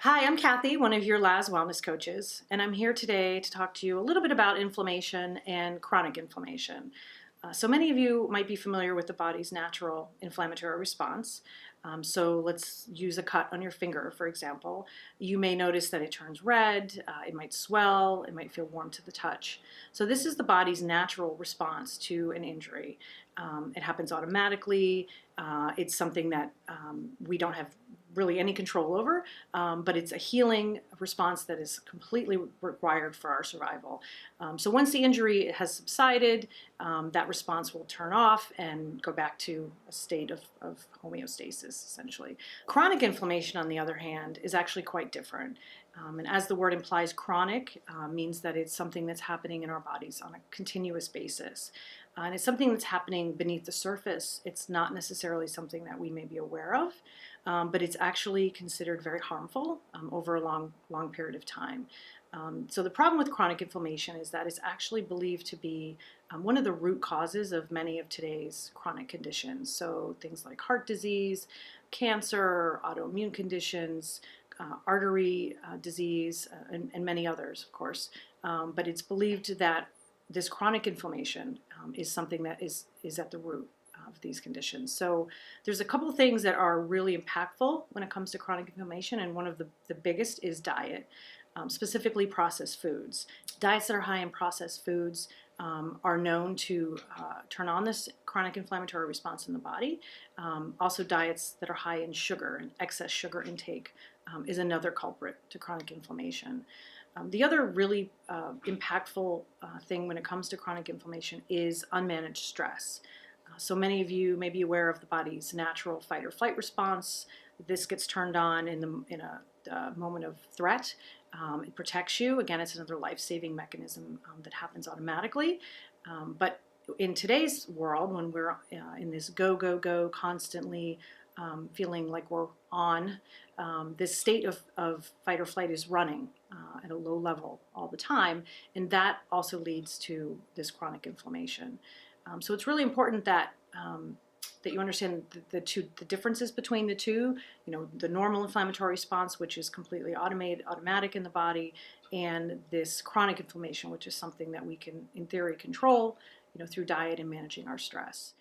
Hi, I'm Cathy, one of your LAZ Wellness Coaches, and I'm here today to talk to you a little bit about inflammation and chronic inflammation. So many of you might be familiar with the body's natural inflammatory response. So let's use a cut on your finger, for example. You may notice that it turns red, it might swell, it might feel warm to the touch. So this is the body's natural response to an injury. It happens automatically. It's something that we don't have really any control over, but it's a healing response that is completely required for our survival. So once the injury has subsided, that response will turn off and go back to a state of homeostasis, essentially. Chronic inflammation, on the other hand, is actually quite different. And as the word implies, chronic means that it's something that's happening in our bodies on a continuous basis. And it's something that's happening beneath the surface. It's not necessarily something that we may be aware of, but it's actually considered very harmful over a long period of time. So the problem with chronic inflammation is that it's actually believed to be one of the root causes of many of today's chronic conditions. So things like heart disease, cancer, autoimmune conditions, artery disease, and many others, of course. But it's believed that this chronic inflammation is something that is at the root of these conditions. So there's a couple of things that are really impactful when it comes to chronic inflammation, and one of the biggest is diet, specifically processed foods. Diets that are high in processed foods are known to turn on this chronic inflammatory response in the body. Also, diets that are high in sugar and excess sugar intake is another culprit to chronic inflammation. The other really impactful thing when it comes to chronic inflammation is unmanaged stress. So many of you may be aware of the body's natural fight or flight response. This gets turned on in a moment of threat. It protects you. Again, it's another life-saving mechanism that happens automatically. But in today's world, when we're in this go, go, go, constantly feeling like we're on, this state of fight or flight is running at a low level all the time, and that also leads to this chronic inflammation. So it's really important that that you understand the differences between the two. You know, the normal inflammatory response, which is completely automatic in the body, and this chronic inflammation, which is something that we can, in theory, control, through diet and managing our stress.